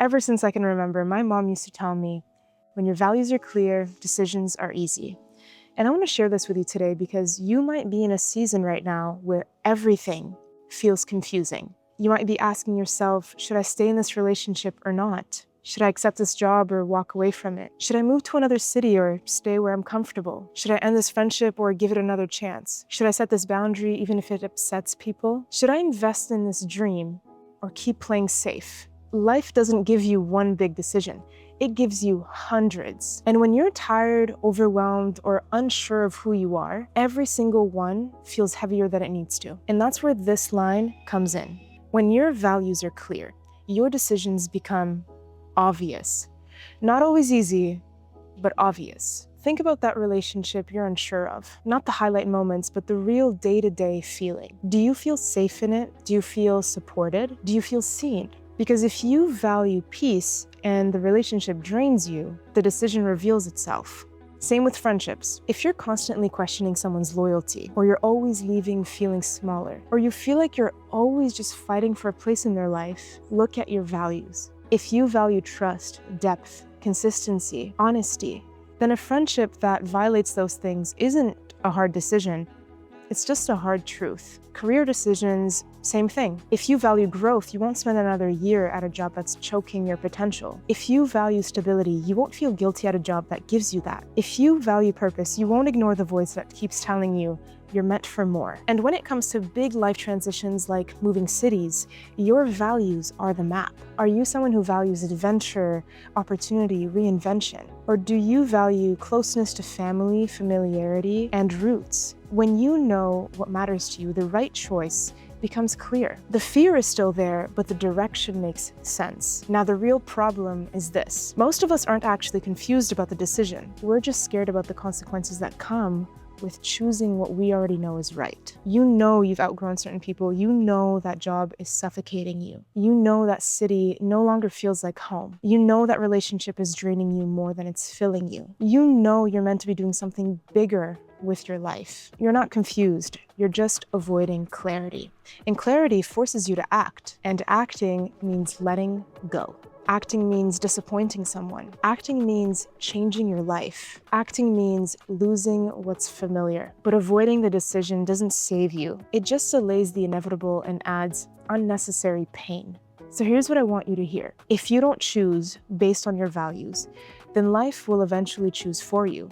Ever since I can remember, my mom used to tell me, when your values are clear, decisions are easy. And I want to share this with you today because you might be in a season right now where everything feels confusing. You might be asking yourself, should I stay in this relationship or not? Should I accept this job or walk away from it? Should I move to another city or stay where I'm comfortable? Should I end this friendship or give it another chance? Should I set this boundary even if it upsets people? Should I invest in this dream or keep playing safe? Life doesn't give you one big decision. It gives you hundreds. And when you're tired, overwhelmed, or unsure of who you are, every single one feels heavier than it needs to. And that's where this line comes in. When your values are clear, your decisions become obvious. Not always easy, but obvious. Think about that relationship you're unsure of. Not the highlight moments, but the real day-to-day feeling. Do you feel safe in it? Do you feel supported? Do you feel seen? Because if you value peace and the relationship drains you, the decision reveals itself. Same with friendships. If you're constantly questioning someone's loyalty, or you're always leaving feeling smaller, or you feel like you're always just fighting for a place in their life, look at your values. If you value trust, depth, consistency, honesty, then a friendship that violates those things isn't a hard decision. It's just a hard truth. Career decisions, same thing. If you value growth, you won't spend another year at a job that's choking your potential. If you value stability, you won't feel guilty at a job that gives you that. If you value purpose, you won't ignore the voice that keeps telling you you're meant for more. And when it comes to big life transitions like moving cities, your values are the map. Are you someone who values adventure, opportunity, reinvention? Or do you value closeness to family, familiarity, and roots? When you know what matters to you, the right choice becomes clear. The fear is still there, but the direction makes sense. Now, the real problem is this. Most of us aren't actually confused about the decision. We're just scared about the consequences that come with choosing what we already know is right. You know you've outgrown certain people. You know that job is suffocating you. You know that city no longer feels like home. You know that relationship is draining you more than it's filling you. You know you're meant to be doing something bigger with your life. You're not confused. You're just avoiding clarity. And clarity forces you to act. And acting means letting go. Acting means disappointing someone. Acting means changing your life. Acting means losing what's familiar. But avoiding the decision doesn't save you. It just delays the inevitable and adds unnecessary pain. So here's what I want you to hear. If you don't choose based on your values, then life will eventually choose for you.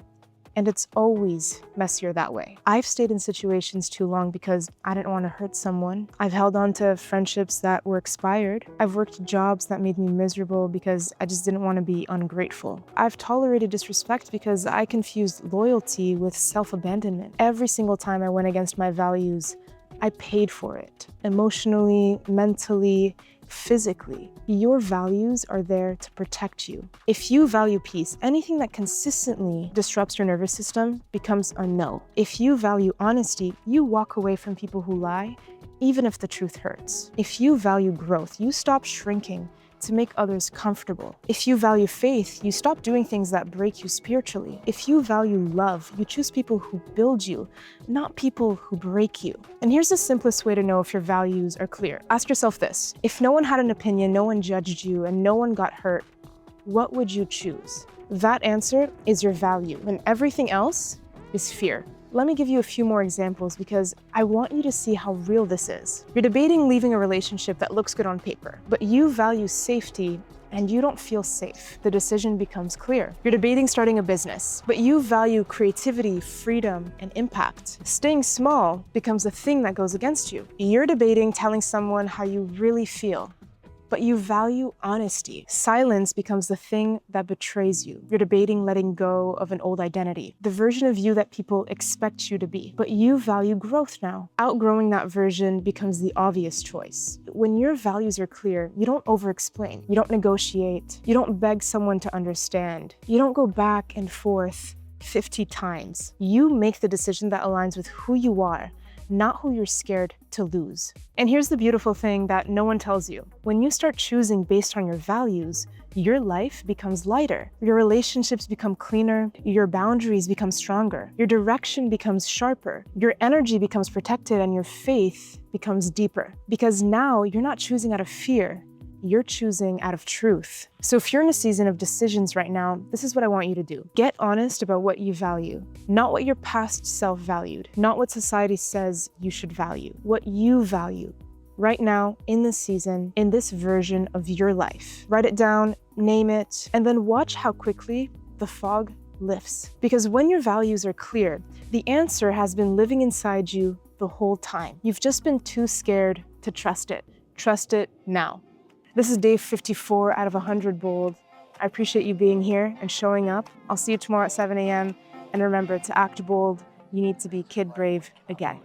And it's always messier that way. I've stayed in situations too long because I didn't want to hurt someone. I've held on to friendships that were expired. I've worked jobs that made me miserable because I just didn't want to be ungrateful. I've tolerated disrespect because I confused loyalty with self-abandonment. Every single time I went against my values, I paid for it. Emotionally, mentally, physically. Your values are there to protect you. If you value peace, anything that consistently disrupts your nervous system becomes a no. If you value honesty, you walk away from people who lie, even if the truth hurts. If you value growth, you stop shrinking to make others comfortable. If you value faith, you stop doing things that break you spiritually. If you value love, you choose people who build you, not people who break you. And here's the simplest way to know if your values are clear. Ask yourself this. If no one had an opinion, no one judged you, and no one got hurt, what would you choose? That answer is your value, and everything else is fear. Let me give you a few more examples because I want you to see how real this is. You're debating leaving a relationship that looks good on paper, but you value safety and you don't feel safe. The decision becomes clear. You're debating starting a business, but you value creativity, freedom, and impact. Staying small becomes a thing that goes against you. You're debating telling someone how you really feel, but you value honesty. Silence becomes the thing that betrays you. You're debating letting go of an old identity, the version of you that people expect you to be, but you value growth now. Outgrowing that version becomes the obvious choice. When your values are clear, you don't over-explain, you don't negotiate, you don't beg someone to understand, you don't go back and forth 50 times. You make the decision that aligns with who you are, not who you're scared to lose. And here's the beautiful thing that no one tells you. When you start choosing based on your values, your life becomes lighter. Your relationships become cleaner. Your boundaries become stronger. Your direction becomes sharper. Your energy becomes protected and your faith becomes deeper. Because now you're not choosing out of fear. you're choosing out of truth. So if you're in a season of decisions right now, this is what I want you to do. Get honest about what you value, not what your past self valued, not what society says you should value, what you value right now, in this season, in this version of your life. Write it down, name it, and then watch how quickly the fog lifts. Because when your values are clear, the answer has been living inside you the whole time. You've just been too scared to trust it. Trust it now. This is day 54 out of 100 bold. I appreciate you being here and showing up. I'll see you tomorrow at 7 a.m. And remember, to act bold, you need to be kid brave again.